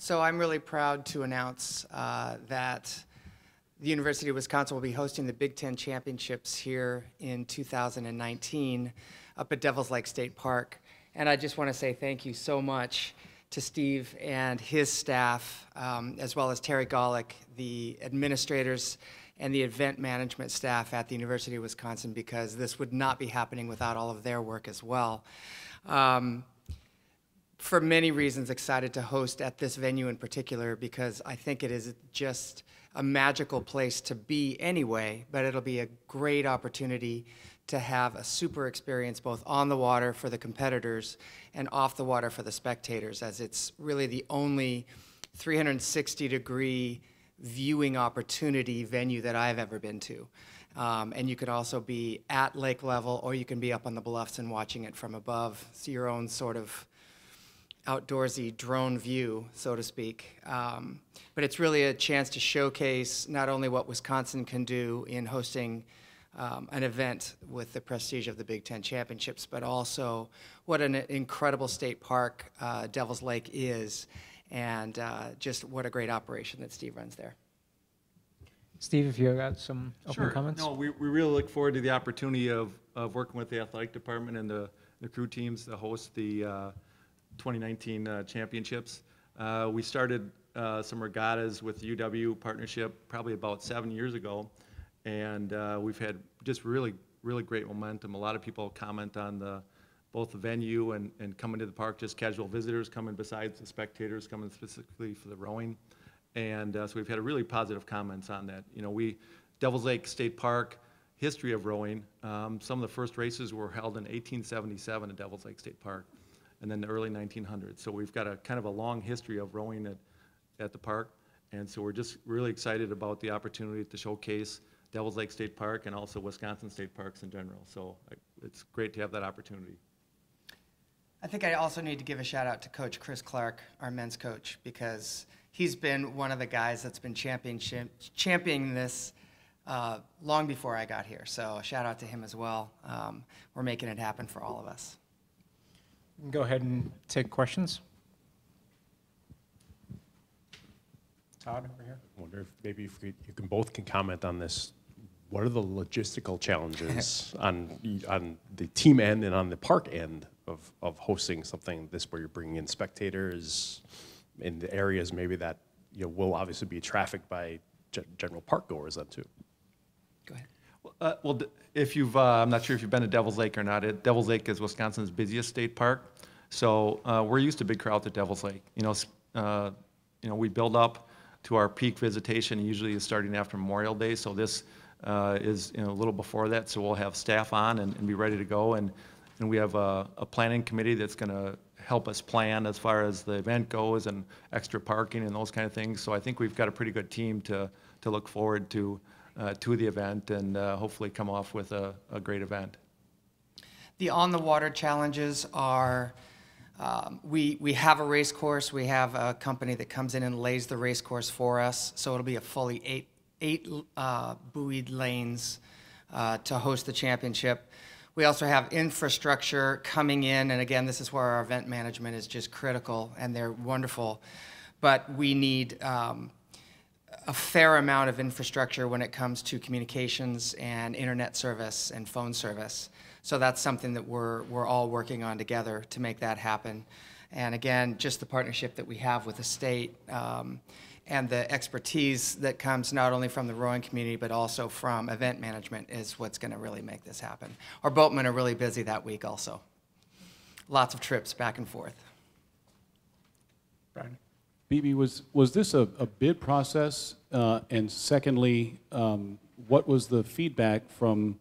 So I'm really proud to announce that the University of Wisconsin will be hosting the Big Ten Championships here in 2019 up at Devil's Lake State Park. And I just want to say thank you so much to Steve and his staff, as well as Terry Golick, the administrators, and the event management staff at the University of Wisconsin, because this would not be happening without all of their work as well. For many reasons, excited to host at this venue in particular, because I think it is just a magical place to be anyway, but it'll be a great opportunity to have a super experience both on the water for the competitors and off the water for the spectators, as it's really the only 360-degree viewing opportunity venue that I've ever been to. And you could also be at lake level, or you can be up on the bluffs and watching it from above. It's your own sort of outdoorsy drone view, so to speak. But it's really a chance to showcase not only what Wisconsin can do in hosting an event with the prestige of the Big Ten Championships, but also what an incredible state park Devil's Lake is, and just what a great operation that Steve runs there. Steve, if you got some opening comments? No, we really look forward to the opportunity of working with the athletic department and the crew teams to host the 2019 championships. We started some regattas with UW partnership probably about 7 years ago, and we've had just really great momentum. A lot of people comment on both the venue and coming to the park, just casual visitors coming besides the spectators coming specifically for the rowing. And so we've had a really positive comments on that. You know, Devil's Lake State Park, history of rowing, some of the first races were held in 1877 at Devil's Lake State Park, and then the early 1900s. So we've got a kind of a long history of rowing at the park. And so we're just really excited about the opportunity to showcase Devil's Lake State Park and also Wisconsin state parks in general. So it's great to have that opportunity. I think I also need to give a shout out to Coach Chris Clark, our men's coach, because he's been one of the guys that's been championing this long before I got here. So shout out to him as well. We're making it happen for all of us. Go ahead and take questions. Todd, over here. I wonder if maybe you both can comment on this. What are the logistical challenges on the team end and on the park end of hosting something this where you're bringing in spectators in the areas maybe that will obviously be trafficked by general park goers then too? Go ahead. Well, if I'm not sure if you've been to Devil's Lake or not. Devil's Lake is Wisconsin's busiest state park, so we're used to big crowds at Devil's Lake. We build up to our peak visitation. Usually is starting after Memorial Day, so this is a little before that. So we'll have staff on and be ready to go, and we have a planning committee that's going to help us plan as far as the event goes and extra parking and those kind of things. So I think we've got a pretty good team to look forward to the event and hopefully come off with a great event. The on-the-water challenges are, we have a race course. We have a company that comes in and lays the race course for us, so it'll be a fully eight buoyed lanes to host the championship. We also have infrastructure coming in, and again, this is where our event management is just critical, and they're wonderful, but we need a fair amount of infrastructure when it comes to communications and internet service and phone service. So that's something that we're all working on together to make that happen. And again, just the partnership that we have with the state and the expertise that comes not only from the rowing community but also from event management is what's going to really make this happen. Our boatmen are really busy that week also. Lots of trips back and forth. Brian. Bebe, was this a bid process? And secondly, what was the feedback from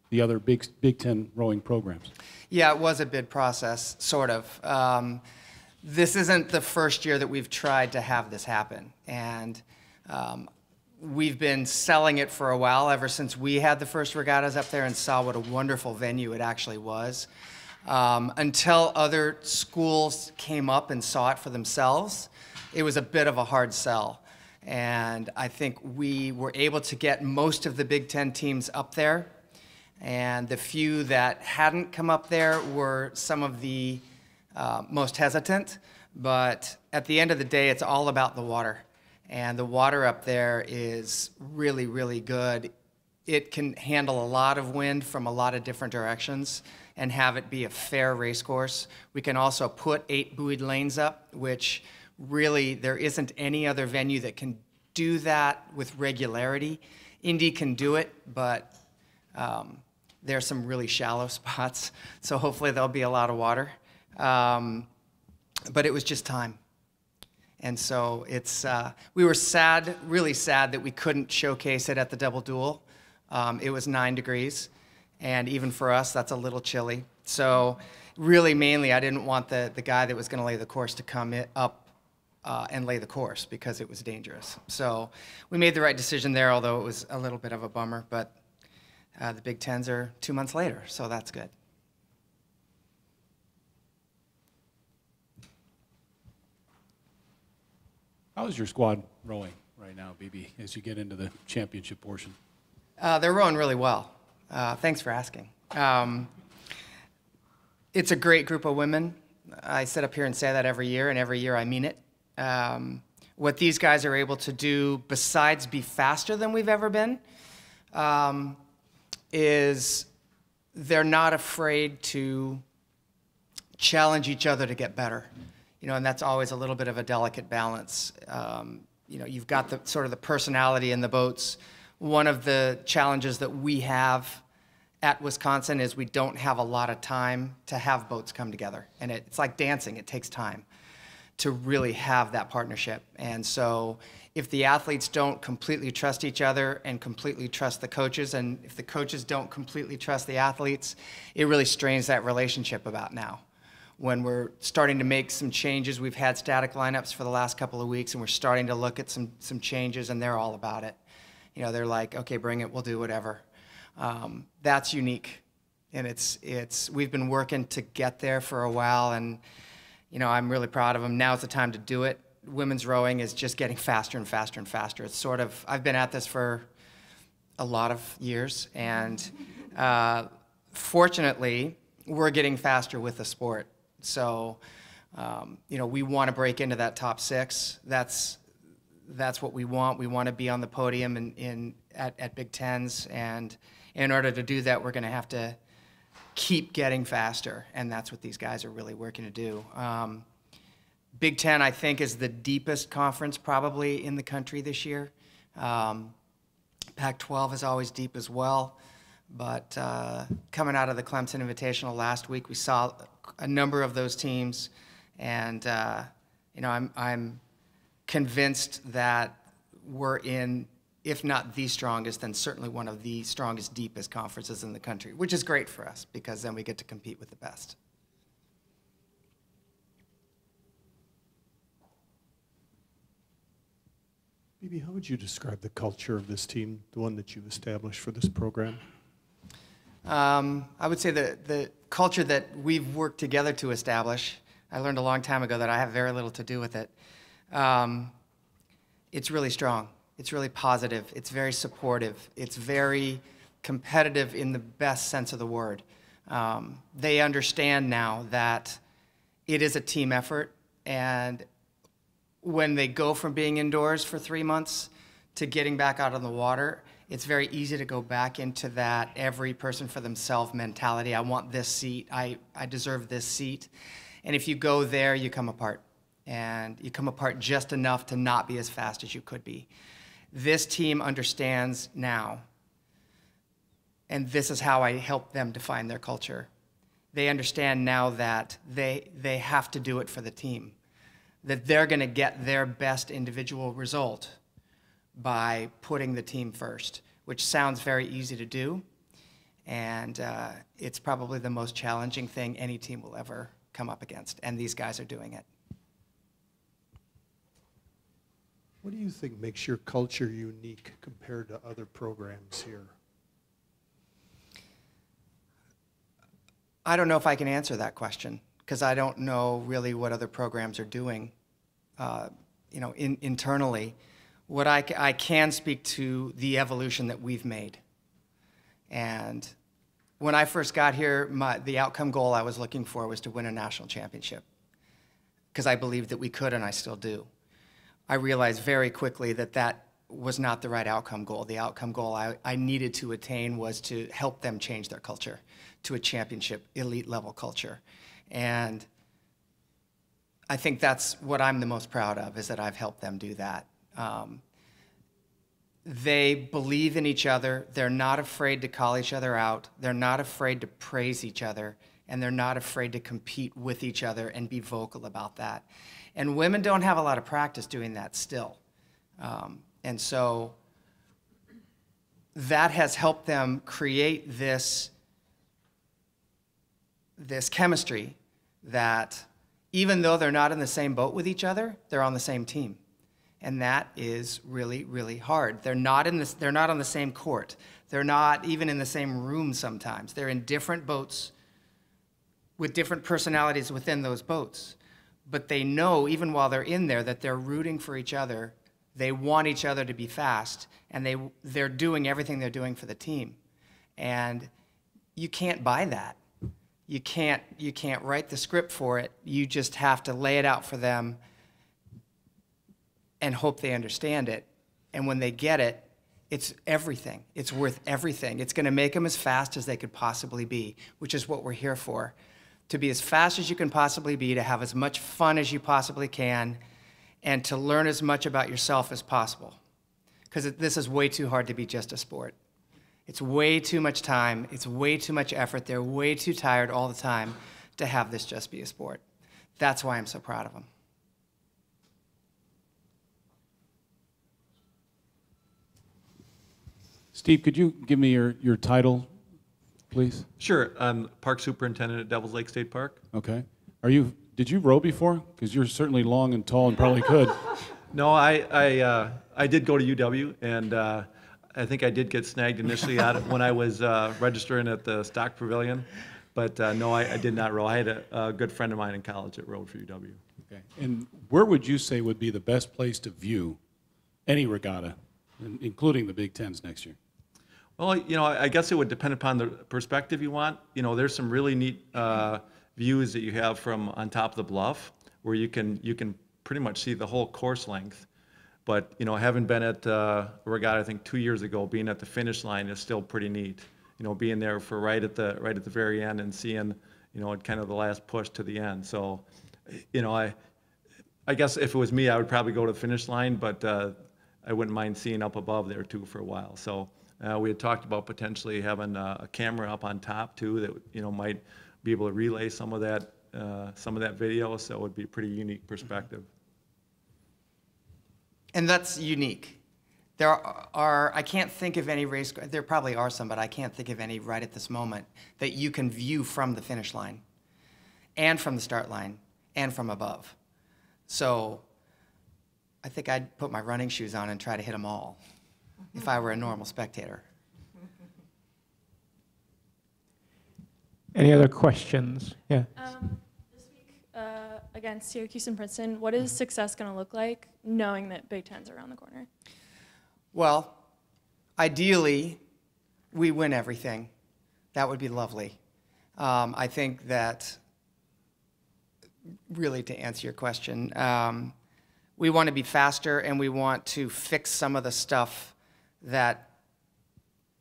the other Big Ten rowing programs? Yeah, it was a bid process, sort of. This isn't the first year that we've tried to have this happen. And we've been selling it for a while, ever since we had the first regattas up there and saw what a wonderful venue it actually was. Until other schools came up and saw it for themselves, it was a bit of a hard sell. And I think we were able to get most of the Big Ten teams up there. And the few that hadn't come up there were some of the most hesitant. But at the end of the day, it's all about the water. And the water up there is really, really good. It can handle a lot of wind from a lot of different directions and have it be a fair race course. We can also put 8 buoyed lanes up, which really there isn't any other venue that can do that with regularity. Indy can do it, but there are some really shallow spots, so hopefully there'll be a lot of water. But it was just time. And so we were sad, really sad that we couldn't showcase it at the double duel. It was 9 degrees, and even for us, that's a little chilly. So really, mainly, I didn't want the guy that was going to lay the course to come up and lay the course because it was dangerous. So we made the right decision there, although it was a little bit of a bummer. But the Big Tens are 2 months later, so that's good. How is your squad rowing right now, Bebe, as you get into the championship portion? They're rowing really well. Thanks for asking. It's a great group of women. I sit up here and say that every year, and every year I mean it. What these guys are able to do, besides be faster than we've ever been, is they're not afraid to challenge each other to get better. And that's always a little bit of a delicate balance. You've got the sort of the personality in the boats. One of the challenges that we have at Wisconsin is we don't have a lot of time to have boats come together. And it's like dancing. It takes time to really have that partnership. And so if the athletes don't completely trust each other and completely trust the coaches, and if the coaches don't completely trust the athletes, it really strains that relationship about now. When we're starting to make some changes, we've had static lineups for the last couple of weeks, and we're starting to look at some changes, and they're all about it. They're like, okay, bring it, we'll do whatever. That's unique, and we've been working to get there for a while, and I'm really proud of them. Now's the time to do it. Women's rowing is just getting faster and faster and faster. It's sort of, I've been at this for a lot of years, and fortunately, we're getting faster with the sport. So, we want to break into that top 6. That's what we want. We want to be on the podium at Big Tens, and in order to do that, we're going to have to keep getting faster, and that's what these guys are really working to do. Big Ten, I think, is the deepest conference probably in the country this year. Pac-12 is always deep as well, but coming out of the Clemson Invitational last week, we saw a number of those teams, and I'm convinced that we're in, if not the strongest, then certainly one of the strongest, deepest conferences in the country, which is great for us because then we get to compete with the best. Bebe, how would you describe the culture of this team, the one that you've established for this program? I would say the culture that we've worked together to establish, I learned a long time ago that I have very little to do with it. It's really strong. It's really positive. It's very supportive. It's very competitive in the best sense of the word. They understand now that it is a team effort, and when they go from being indoors for 3 months to getting back out on the water, it's very easy to go back into that every person for themselves mentality. I want this seat. I deserve this seat. And if you go there, you come apart. And you come apart just enough to not be as fast as you could be. This team understands now, and this is how I help them define their culture. They understand now that they have to do it for the team, that they're going to get their best individual result by putting the team first, which sounds very easy to do, and it's probably the most challenging thing any team will ever come up against, and these guys are doing it. What do you think makes your culture unique compared to other programs here? I don't know if I can answer that question because I don't know really what other programs are doing, internally. What I can speak to the evolution that we've made. And when I first got here, the outcome goal I was looking for was to win a national championship. because I believed that we could, and I still do. I realized very quickly that that was not the right outcome goal. The outcome goal I needed to attain was to help them change their culture to a championship, elite level culture. And I think that's what I'm the most proud of, is that I've helped them do that. They believe in each other. They're not afraid to call each other out. They're not afraid to praise each other. And they're not afraid to compete with each other and be vocal about that. And women don't have a lot of practice doing that still. And so that has helped them create this chemistry that even though they're not in the same boat with each other, they're on the same team. And that is really, really hard. They're not on the same court. They're not even in the same room sometimes. They're in different boats with different personalities within those boats. But they know, even while they're in there, that they're rooting for each other. They want each other to be fast, and they're doing everything they're doing for the team. And you can't buy that. You can't write the script for it. You just have to lay it out for them and hope they understand it. And when they get it, it's everything. It's worth everything. It's going to make them as fast as they could possibly be, which is what we're here for. To be as fast as you can possibly be, to have as much fun as you possibly can, and to learn as much about yourself as possible. Because this is way too hard to be just a sport. It's way too much time. It's way too much effort. They're way too tired all the time to have this just be a sport. That's why I'm so proud of them. Steve, could you give me your title, please? Sure, I'm Park Superintendent at Devils Lake State Park. Okay. Did you row before? Because you're certainly long and tall and probably could. No, I did go to UW, and I think I did get snagged initially when I was registering at the Stock Pavilion. But no, I did not row. I had a good friend of mine in college that rowed for UW. Okay. And where would you say would be the best place to view any regatta, including the Big Tens next year? Well, I guess it would depend upon the perspective you want. There's some really neat views that you have from on top of the bluff, where you can pretty much see the whole course length. But having been at a regatta, I think 2 years ago, being at the finish line is still pretty neat. Being there for right at the very end and seeing kind of the last push to the end. So, I guess if it was me, I would probably go to the finish line, but I wouldn't mind seeing up above there too for a while. So. We had talked about potentially having a camera up on top too that might be able to relay some of that video, so it would be a pretty unique perspective. And that's unique. I can't think of any race, there probably are some, but I can't think of any right at this moment that you can view from the finish line and from the start line and from above. So I think I'd put my running shoes on and try to hit them all if I were a normal spectator. Any other questions? Yeah. This week against Syracuse and Princeton, what is success going to look like, knowing that Big Ten's around the corner? Well, ideally, we win everything. That would be lovely. I think that, really to answer your question, we want to be faster, and we want to fix some of the stuff that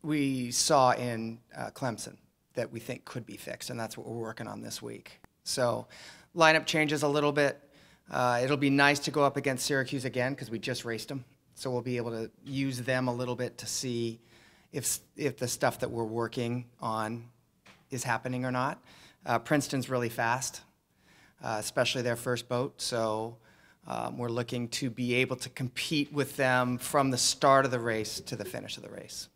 we saw in Clemson that we think could be fixed, and that's what we're working on this week. So lineup changes a little bit. It'll be nice to go up against Syracuse again because we just raced them, so we'll be able to use them a little bit to see if the stuff that we're working on is happening or not. Princeton's really fast, especially their first boat, so we're looking to be able to compete with them from the start of the race to the finish of the race.